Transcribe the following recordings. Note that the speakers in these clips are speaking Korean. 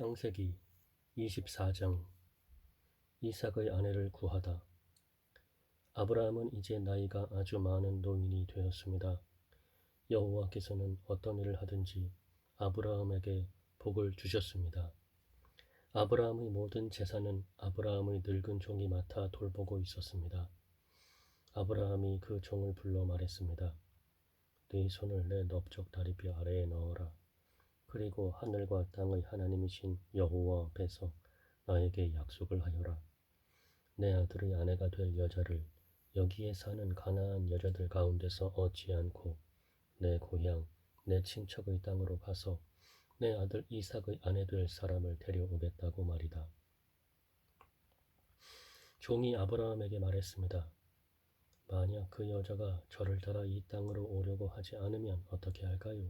창세기 24장 이삭의 아내를 구하다. 아브라함은 이제 나이가 아주 많은 노인이 되었습니다. 여호와께서는 어떤 일을 하든지 아브라함에게 복을 주셨습니다. 아브라함의 모든 재산은 아브라함의 늙은 종이 맡아 돌보고 있었습니다. 아브라함이 그 종을 불러 말했습니다. 네 손을 내 넓적 다리뼈 아래에 넣어라. 그리고 하늘과 땅의 하나님이신 여호와 앞에서 나에게 약속을 하여라. 내 아들의 아내가 될 여자를 여기에 사는 가나안 여자들 가운데서 얻지 않고 내 고향, 내 친척의 땅으로 가서 내 아들 이삭의 아내 될 사람을 데려오겠다고 말이다. 종이 아브라함에게 말했습니다. 만약 그 여자가 저를 따라 이 땅으로 오려고 하지 않으면 어떻게 할까요?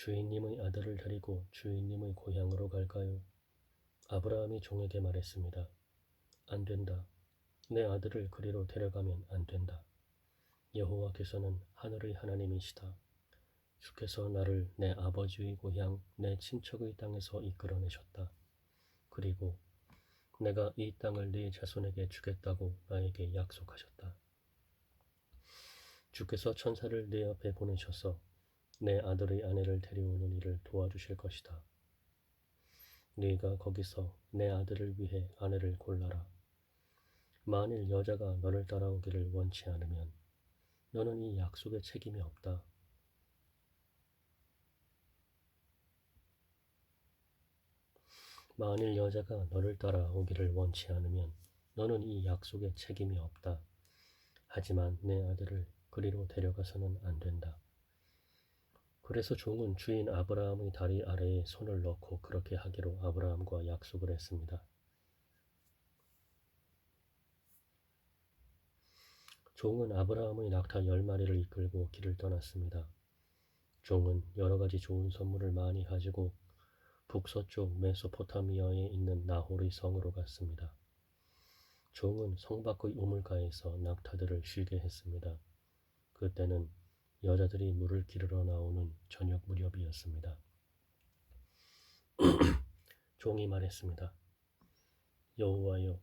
주인님의 아들을 데리고 주인님의 고향으로 갈까요? 아브라함이 종에게 말했습니다. 안 된다. 내 아들을 그리로 데려가면 안 된다. 여호와께서는 하늘의 하나님이시다. 주께서 나를 내 아버지의 고향, 내 친척의 땅에서 이끌어내셨다. 그리고 내가 이 땅을 네 자손에게 주겠다고 나에게 약속하셨다. 주께서 천사를 내 앞에 보내셔서 내 아들의 아내를 데려오는 일을 도와주실 것이다. 네가 거기서 내 아들을 위해 아내를 골라라. 만일 여자가 너를 따라오기를 원치 않으면 너는 이 약속에 책임이 없다. 만일 여자가 너를 따라오기를 원치 않으면 너는 이 약속에 책임이 없다. 하지만 내 아들을 그리로 데려가서는 안 된다. 그래서 종은 주인 아브라함의 다리 아래에 손을 넣고 그렇게 하기로 아브라함과 약속을 했습니다. 종은 아브라함의 낙타 10마리를 이끌고 길을 떠났습니다. 종은 여러 가지 좋은 선물을 많이 가지고 북서쪽 메소포타미아에 있는 나홀의 성으로 갔습니다. 종은 성 밖의 우물가에서 낙타들을 쉬게 했습니다. 그때는 여자들이 물을 기르러 나오는 저녁 무렵이었습니다. 종이 말했습니다. 여호와여,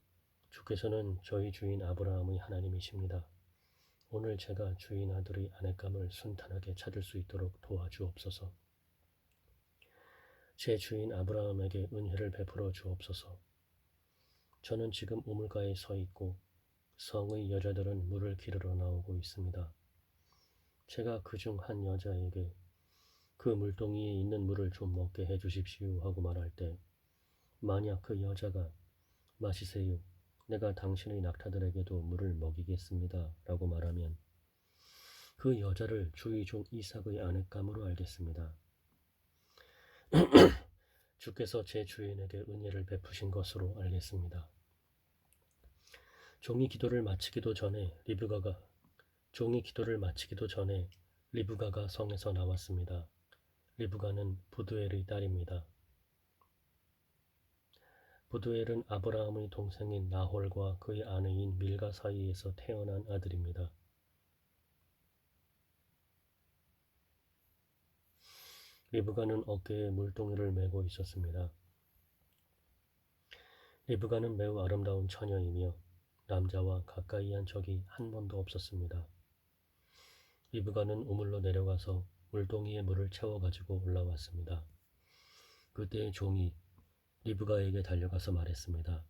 주께서는 저희 주인 아브라함의 하나님이십니다. 오늘 제가 주인 아들의 아내감을 순탄하게 찾을 수 있도록 도와주옵소서. 제 주인 아브라함에게 은혜를 베풀어 주옵소서. 저는 지금 우물가에 서 있고 성의 여자들은 물을 기르러 나오고 있습니다. 제가 그중 한 여자에게 그 물동이에 있는 물을 좀 먹게 해주십시오 하고 말할 때 만약 그 여자가 마시세요. 내가 당신의 낙타들에게도 물을 먹이겠습니다. 라고 말하면 그 여자를 주의 종 이삭의 아내감으로 알겠습니다. 주께서 제 주인에게 은혜를 베푸신 것으로 알겠습니다. 종이 기도를 마치기도 전에 리브가가 성에서 나왔습니다. 리브가는 부두엘의 딸입니다. 부두엘은 아브라함의 동생인 나홀과 그의 아내인 밀가 사이에서 태어난 아들입니다. 리브가는 어깨에 물동이를 메고 있었습니다. 리브가는 매우 아름다운 처녀이며 남자와 가까이 한 적이 한 번도 없었습니다. 리브가는 우물로 내려가서 물동이에 물을 채워가지고 올라왔습니다. 그때 종이 리브가에게 달려가서 말했습니다.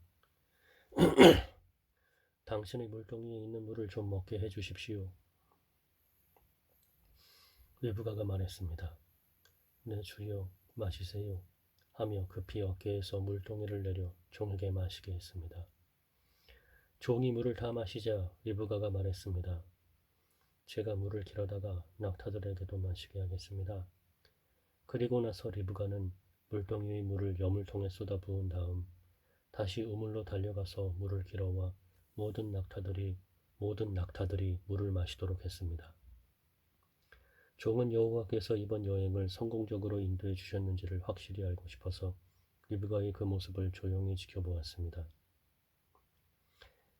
당신의 물동이에 있는 물을 좀 먹게 해주십시오. 리브가가 말했습니다. 네 주여 마시세요 하며 급히 어깨에서 물동이를 내려 종에게 마시게 했습니다. 종이 물을 다 마시자 리브가가 말했습니다. 제가 물을 길어다가 낙타들에게도 마시게 하겠습니다. 그리고 나서 리브가는 물동이의 물을 여물통에 쏟아부은 다음 다시 우물로 달려가서 물을 길어와 모든 낙타들이 물을 마시도록 했습니다. 종은 여호와께서 이번 여행을 성공적으로 인도해 주셨는지를 확실히 알고 싶어서 리브가의 그 모습을 조용히 지켜보았습니다.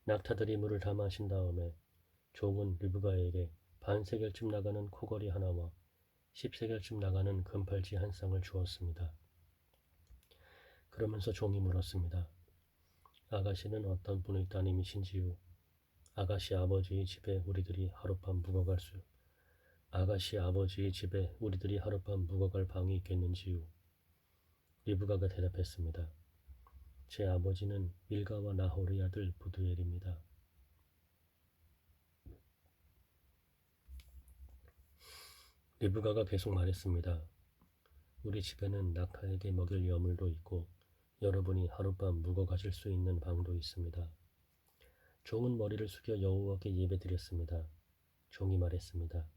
낙타들이 물을 다 마신 다음에 종은 리브가에게 반세겔쯤 나가는 코걸이 하나와 10세겔쯤 나가는 금팔찌 한 쌍을 주었습니다. 그러면서 종이 물었습니다. 아가씨는 어떤 분의 따님이신지요? 아가씨 아버지의 집에 우리들이 하룻밤 묵어갈 방이 있겠는지요? 리브가가 대답했습니다. 제 아버지는 밀가와 나홀의 아들 부두엘입니다. 리브가가 계속 말했습니다. 우리 집에는 낙타에게 먹일 여물도 있고 여러분이 하룻밤 묵어가실 수 있는 방도 있습니다. 종은 머리를 숙여 여호와께 예배드렸습니다. 종이 말했습니다.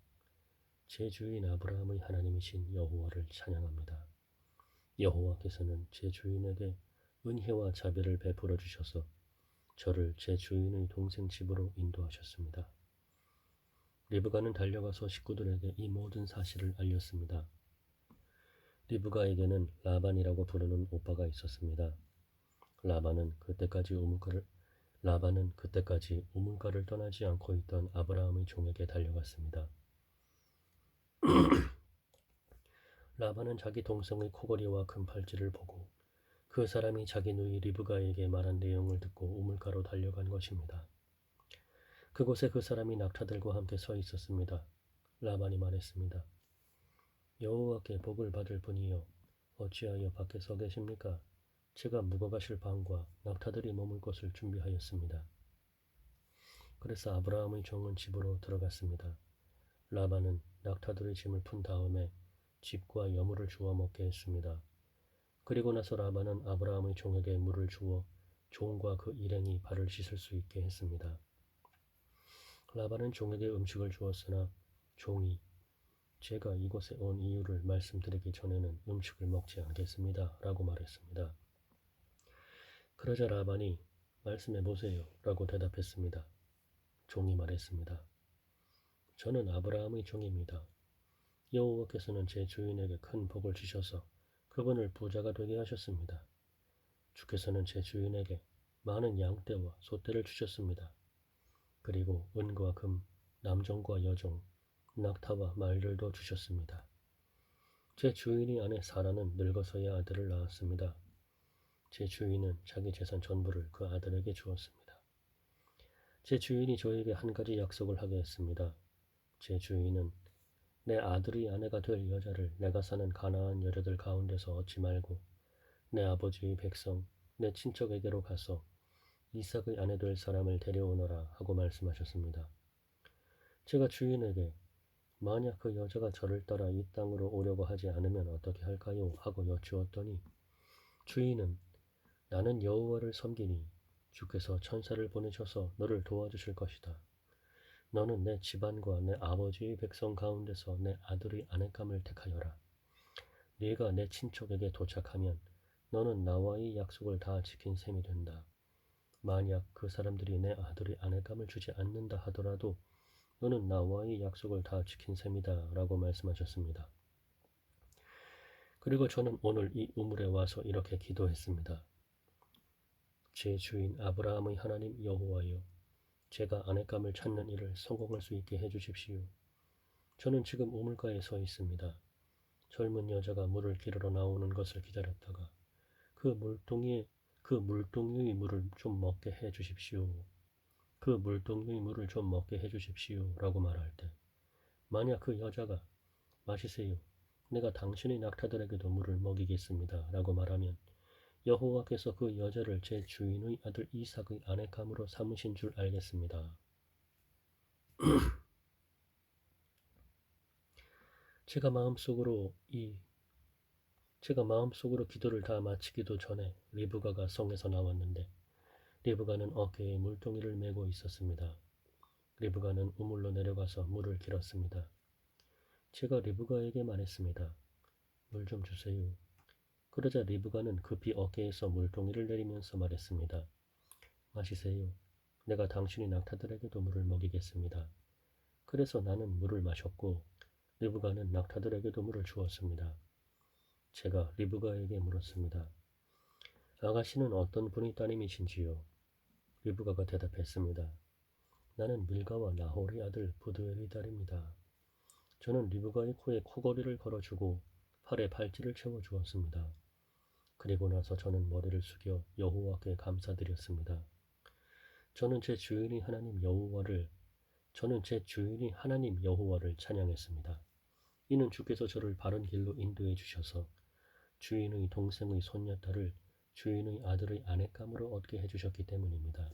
제 주인 아브라함의 하나님이신 여호와를 찬양합니다. 여호와께서는 제 주인에게 은혜와 자비를 베풀어 주셔서 저를 제 주인의 동생 집으로 인도하셨습니다. 리브가는 달려가서 식구들에게 이 모든 사실을 알렸습니다. 리브가에게는 라반이라고 부르는 오빠가 있었습니다. 라반은 그때까지 우물가를 떠나지 않고 있던 아브라함의 종에게 달려갔습니다. 라반은 자기 동생의 코걸이와 금팔찌를 보고 그 사람이 자기 누이 리브가에게 말한 내용을 듣고 우물가로 달려간 것입니다. 그곳에 그 사람이 낙타들과 함께 서 있었습니다. 라반이 말했습니다. 여호와께 복을 받을 분이여 어찌하여 밖에 서 계십니까? 제가 묵어가실 방과 낙타들이 머물 곳을 준비하였습니다. 그래서 아브라함의 종은 집으로 들어갔습니다. 라반은 낙타들의 짐을 푼 다음에 집과 여물을 주워 먹게 했습니다. 그리고 나서 라반은 아브라함의 종에게 물을 주어 종과 그 일행이 발을 씻을 수 있게 했습니다. 라반은 종에게 음식을 주었으나 종이 제가 이곳에 온 이유를 말씀드리기 전에는 음식을 먹지 않겠습니다. 라고 말했습니다. 그러자 라반이 말씀해 보세요. 라고 대답했습니다. 종이 말했습니다. 저는 아브라함의 종입니다. 여호와께서는 제 주인에게 큰 복을 주셔서 그분을 부자가 되게 하셨습니다. 주께서는 제 주인에게 많은 양떼와 소떼를 주셨습니다. 그리고 은과 금, 남종과 여종, 낙타와 말들도 주셨습니다. 제 주인의 아내 사라는 늙어서야 아들을 낳았습니다. 제 주인은 자기 재산 전부를 그 아들에게 주었습니다. 제 주인이 저에게 한 가지 약속을 하게 했습니다. 제 주인은 내 아들의 아내가 될 여자를 내가 사는 가나안 여자들 가운데서 얻지 말고 내 아버지의 백성, 내 친척에게로 가서 이삭의 아내 될 사람을 데려오너라 하고 말씀하셨습니다. 제가 주인에게 만약 그 여자가 저를 따라 이 땅으로 오려고 하지 않으면 어떻게 할까요? 하고 여쭈었더니 주인은 나는 여호와를 섬기니 주께서 천사를 보내셔서 너를 도와주실 것이다. 너는 내 집안과 내 아버지의 백성 가운데서 내 아들의 아내감을 택하여라. 네가 내 친척에게 도착하면 너는 나와의 약속을 다 지킨 셈이 된다. 만약 그 사람들이 내 아들의 아내감을 주지 않는다 하더라도 너는 나와의 약속을 다 지킨 셈이다 라고 말씀하셨습니다. 그리고 저는 오늘 이 우물에 와서 이렇게 기도했습니다. 제 주인 아브라함의 하나님 여호와여, 제가 아내감을 찾는 일을 성공할 수 있게 해주십시오. 저는 지금 우물가에 서 있습니다. 젊은 여자가 물을 기르러 나오는 것을 기다렸다가 그 물동이의 물을 좀 먹게 해주십시오. 그 물동이의 물을 좀 먹게 해주십시오. 라고 말할 때 만약 그 여자가 마시세요. 내가 당신의 낙타들에게도 물을 먹이겠습니다. 라고 말하면 여호와께서 그 여자를 제 주인의 아들 이삭의 아내감으로 삼으신 줄 알겠습니다. 제가 마음속으로 기도를 다 마치기도 전에 리브가가 성에서 나왔는데 리브가는 어깨에 물동이를 메고 있었습니다. 리브가는 우물로 내려가서 물을 길었습니다. 제가 리브가에게 말했습니다. 물 좀 주세요. 그러자 리브가는 급히 어깨에서 물동이를 내리면서 말했습니다. 마시세요. 내가 당신의 낙타들에게도 물을 먹이겠습니다. 그래서 나는 물을 마셨고 리브가는 낙타들에게도 물을 주었습니다. 제가 리브가에게 물었습니다. 아가씨는 어떤 분의 따님이신지요? 리브가가 대답했습니다. 나는 밀가와 나홀의 아들 부두엘의 딸입니다. 저는 리브가의 코에 코걸이를 걸어주고 팔에 팔찌를 채워주었습니다. 그리고 나서 저는 머리를 숙여 여호와께 감사드렸습니다. 저는 제 주인이 하나님 여호와를 찬양했습니다. 이는 주께서 저를 바른 길로 인도해 주셔서 주인의 동생의 손녀딸을 주인의 아들의 아내감으로 얻게 해주셨기 때문입니다.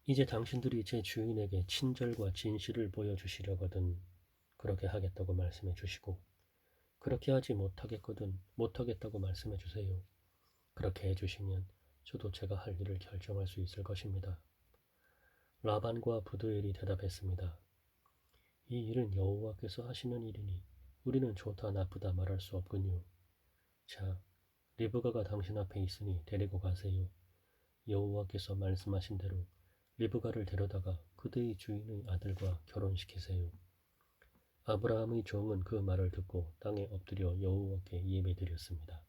이제 당신들이 제 주인에게 친절과 진실을 보여주시려거든 그렇게 하겠다고 말씀해 주시고, 그렇게 하지 못하겠다고 말씀해 주세요. 그렇게 해주시면 저도 제가 할 일을 결정할 수 있을 것입니다. 라반과 부두엘이 대답했습니다. 이 일은 여호와께서 하시는 일이니 우리는 좋다 나쁘다 말할 수 없군요. 자, 리브가가 당신 앞에 있으니 데리고 가세요. 여호와께서 말씀하신 대로 리브가를 데려다가 그대의 주인의 아들과 결혼시키세요. 아브라함의 종은 그 말을 듣고 땅에 엎드려 여호와께 예배드렸습니다.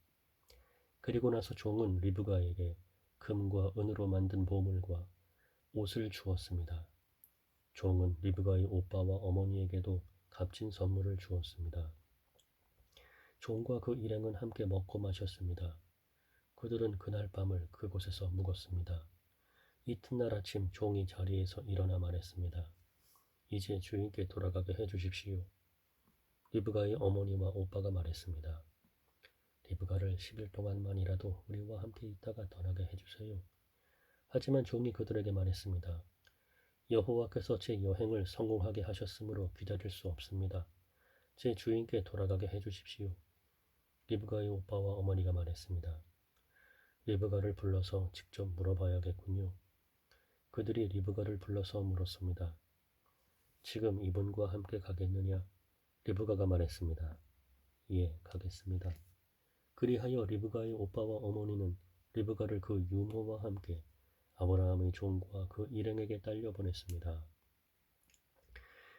그리고 나서 종은 리브가에게 금과 은으로 만든 보물과 옷을 주었습니다. 종은 리브가의 오빠와 어머니에게도 값진 선물을 주었습니다. 종과 그 일행은 함께 먹고 마셨습니다. 그들은 그날 밤을 그곳에서 묵었습니다. 이튿날 아침 종이 자리에서 일어나 말했습니다. 이제 주인께 돌아가게 해주십시오. 리브가의 어머니와 오빠가 말했습니다. 리브가를 10일 동안만이라도 우리와 함께 있다가 떠나게 해주세요. 하지만 종이 그들에게 말했습니다. 여호와께서 제 여행을 성공하게 하셨으므로 기다릴 수 없습니다. 제 주인께 돌아가게 해주십시오. 리브가의 오빠와 어머니가 말했습니다. 리브가를 불러서 직접 물어봐야겠군요. 그들이 리브가를 불러서 물었습니다. 지금 이분과 함께 가겠느냐? 리브가가 말했습니다. 예, 가겠습니다. 그리하여 리브가의 오빠와 어머니는 리브가를 그 유모와 함께 아브라함의 종과 그 일행에게 딸려 보냈습니다.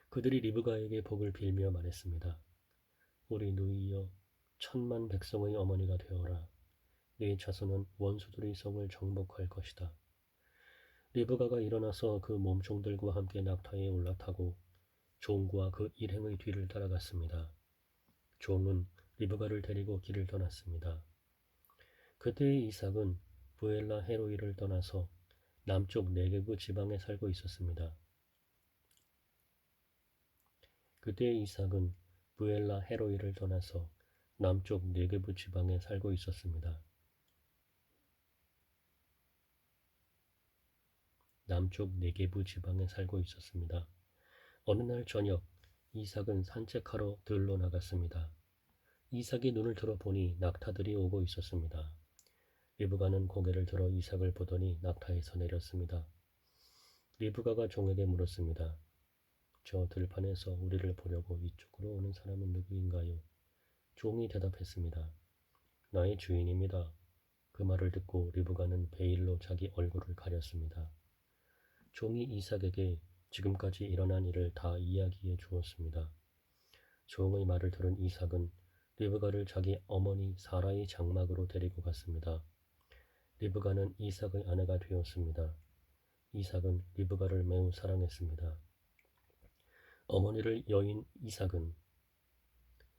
그들이 리브가에게 복을 빌며 말했습니다. 우리 누이여, 1000만 백성의 어머니가 되어라. 네 자손은 원수들의 성을 정복할 것이다. 리브가가 일어나서 그 몸종들과 함께 낙타에 올라타고 종과 그 일행의 뒤를 따라갔습니다. 종은 리브가를 데리고 길을 떠났습니다. 그때의 이삭은 부엘라 헤로이를 떠나서 남쪽 네게브 지방에 살고 있었습니다. 그때의 이삭은 부엘라 헤로이를 떠나서 남쪽 네게브 지방에 살고 있었습니다. 남쪽 네게브 지방에 살고 있었습니다. 어느 날 저녁 이삭은 산책하러 들로 나갔습니다. 이삭이 눈을 들어 보니 낙타들이 오고 있었습니다. 리브가는 고개를 들어 이삭을 보더니 낙타에서 내렸습니다. 리브가가 종에게 물었습니다. 저 들판에서 우리를 보려고 이쪽으로 오는 사람은 누구인가요? 종이 대답했습니다. 나의 주인입니다. 그 말을 듣고 리브가는 베일로 자기 얼굴을 가렸습니다. 종이 이삭에게 지금까지 일어난 일을 다 이야기해 주었습니다. 종의 말을 들은 이삭은 리브가를 자기 어머니 사라의 장막으로 데리고 갔습니다. 리브가는 이삭의 아내가 되었습니다. 이삭은 리브가를 매우 사랑했습니다. 어머니를 여인 이삭은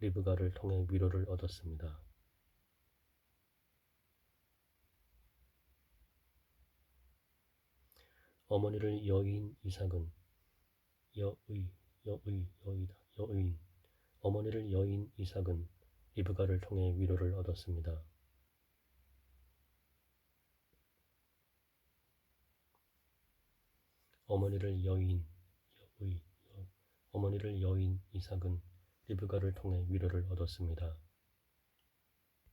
리브가를 통해 위로를 얻었습니다. 어머니를 여인 이삭은 여인 어머니를 여인 이삭은 리브가를 통해 위로를 얻었습니다. 어머니를 여인 이삭은 리브가를 통해 위로를 얻었습니다.